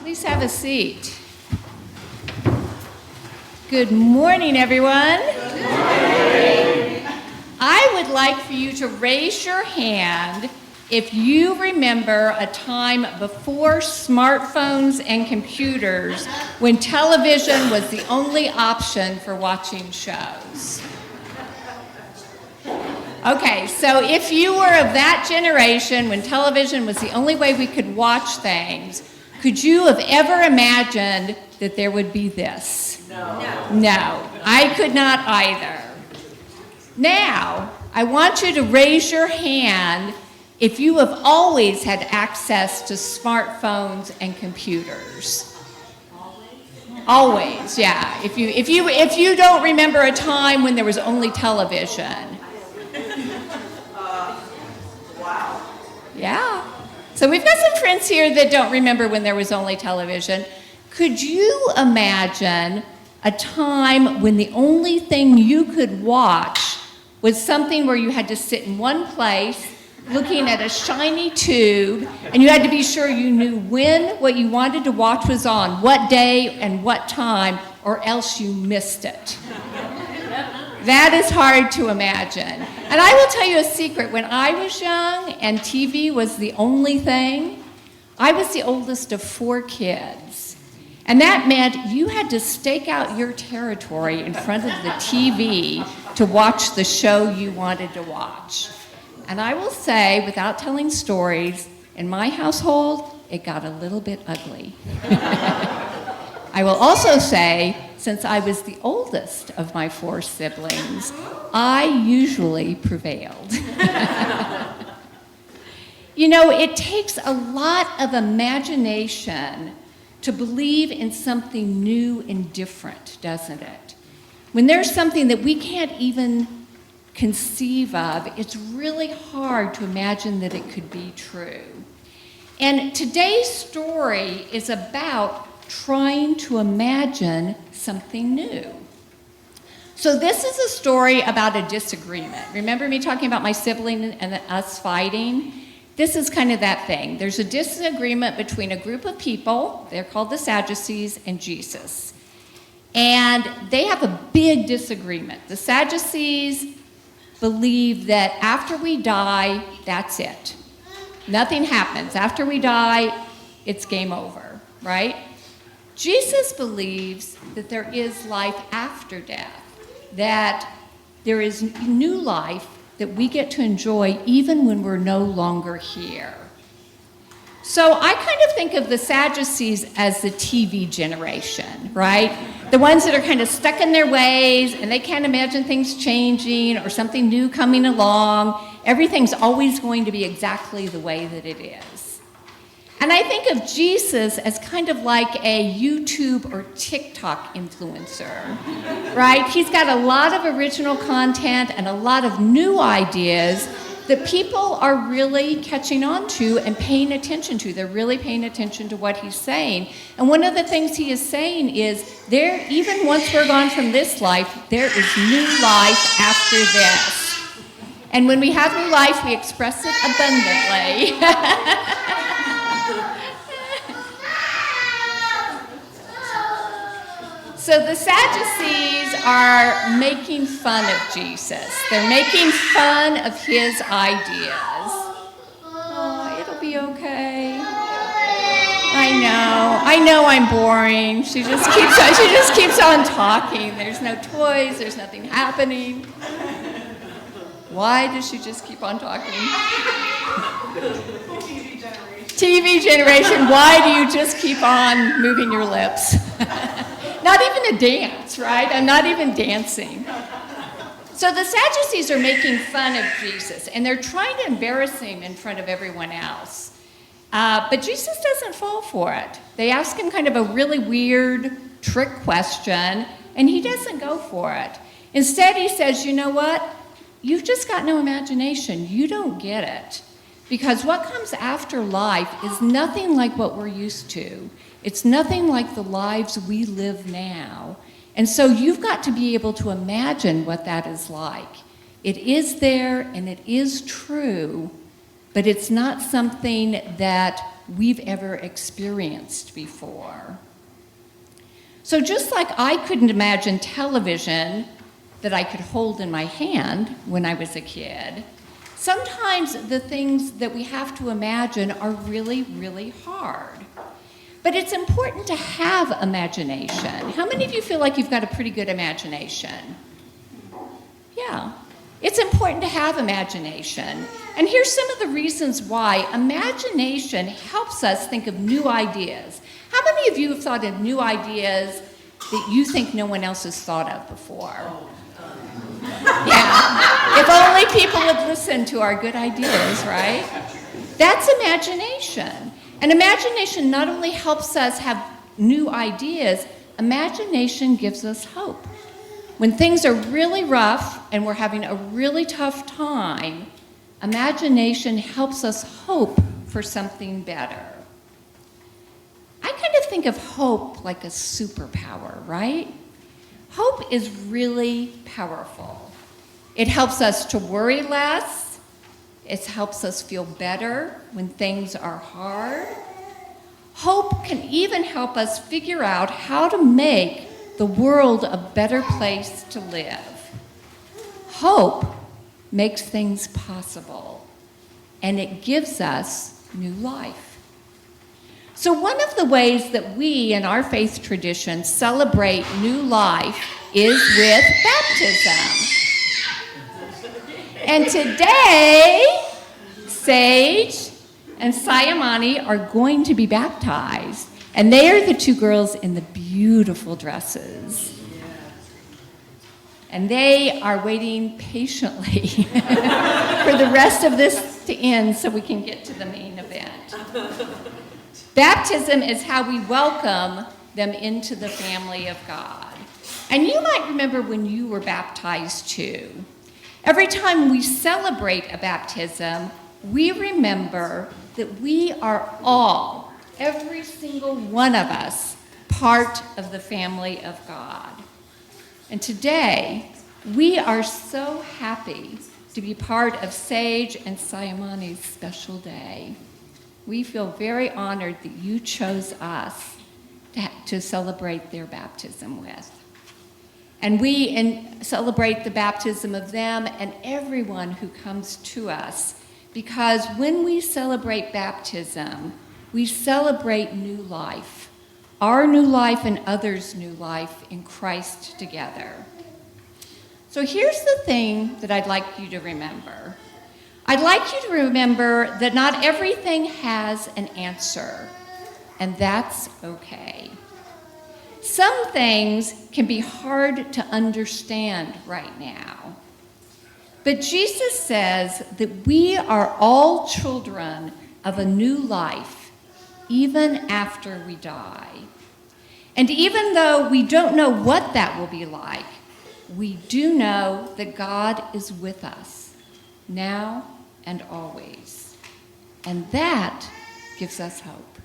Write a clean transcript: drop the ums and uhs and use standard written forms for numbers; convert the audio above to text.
Please have a seat. Good morning, everyone. Good morning. I would like for you to raise your hand if you remember a time before smartphones and computers when television was the only option for watching shows. Okay, so if you were of that generation when television was the only way we could watch things, could you have ever imagined that there would be this? No, I could not either. Now, I want you to raise your hand if you have always had access to smartphones and computers. Always, yeah. If you don't remember a time when there was only television. Wow. Yeah. So we've got some friends here that don't remember when there was only television. Could you imagine a time when the only thing you could watch was something where you had to sit in one place looking at a shiny tube, and you had to be sure you knew when what you wanted to watch was on, what day and what time, or else you missed it? That is hard to imagine. And I will tell you a secret. When I was young and TV was the only thing, I was the oldest of 4 kids. And that meant you had to stake out your territory in front of the TV to watch the show you wanted to watch. And I will say, without telling stories, in my household, it got a little bit ugly. I will also say, since I was the oldest of my 4 siblings, I usually prevailed. You know, it takes a lot of imagination to believe in something new and different, doesn't it? When there's something that we can't even conceive of, it's really hard to imagine that it could be true. And today's story is about trying to imagine something new. So this is a story about a disagreement. Remember me talking about my sibling and us fighting? This is kind of that thing. There's a disagreement between a group of people, they're called the Sadducees, and Jesus. And they have a big disagreement. The Sadducees believe that after we die, that's it. Nothing happens. After we die, it's game over, right? Jesus believes that there is life after death, that there is new life that we get to enjoy even when we're no longer here. So I kind of think of the Sadducees as the TV generation, right? The ones that are kind of stuck in their ways and they can't imagine things changing or something new coming along. Everything's always going to be exactly the way that it is. And I think of Jesus as kind of like a YouTube or TikTok influencer, right? He's got a lot of original content and a lot of new ideas that people are really catching on to and paying attention to. They're really paying attention to what he's saying. And one of the things he is saying is, even once we're gone from this life, there is new life after this. And when we have new life, we express it abundantly. So the Sadducees are making fun of Jesus. They're making fun of his ideas. Oh, it'll be okay. I know I'm boring. She just keeps on talking. There's no toys, there's nothing happening. Why does she just keep on talking? TV generation, why do you just keep on moving your lips? Not even a dance, right? I'm not even dancing. So the Sadducees are making fun of Jesus, and they're trying to embarrass him in front of everyone else. But Jesus doesn't fall for it. They ask him kind of a really weird trick question, and he doesn't go for it. Instead, he says, you know what? You've just got no imagination. You don't get it. Because what comes after life is nothing like what we're used to. It's nothing like the lives we live now. And so you've got to be able to imagine what that is like. It is there and it is true, but it's not something that we've ever experienced before. So just like I couldn't imagine television that I could hold in my hand when I was a kid, sometimes the things that we have to imagine are really, really hard. But it's important to have imagination. How many of you feel like you've got a pretty good imagination? Yeah. It's important to have imagination. And here's some of the reasons why. Imagination helps us think of new ideas. How many of you have thought of new ideas that you think no one else has thought of before? Yeah. If only people would listen to our good ideas, right? That's imagination. And imagination not only helps us have new ideas, imagination gives us hope. When things are really rough and we're having a really tough time, imagination helps us hope for something better. I kind of think of hope like a superpower, right? Hope is really powerful. It helps us to worry less. It helps us feel better when things are hard. Hope can even help us figure out how to make the world a better place to live. Hope makes things possible, and it gives us new life. So one of the ways that we in our faith tradition celebrate new life is with baptism. And today, Sage and Sayamani are going to be baptized. And they are the two girls in the beautiful dresses. And they are waiting patiently for the rest of this to end so we can get to the main event. Baptism is how we welcome them into the family of God. And you might remember when you were baptized too. Every time we celebrate a baptism, we remember that we are all, every single one of us, part of the family of God. And today, we are so happy to be part of Sage and Sayamani's special day. We feel very honored that you chose us to celebrate their baptism with. And we celebrate the baptism of them and everyone who comes to us, because when we celebrate baptism, we celebrate new life, our new life and others' new life in Christ together. So here's the thing that I'd like you to remember. I'd like you to remember that not everything has an answer, and that's okay. Some things can be hard to understand right now. But Jesus says that we are all children of a new life, even after we die. And even though we don't know what that will be like, we do know that God is with us, now and always. And that gives us hope.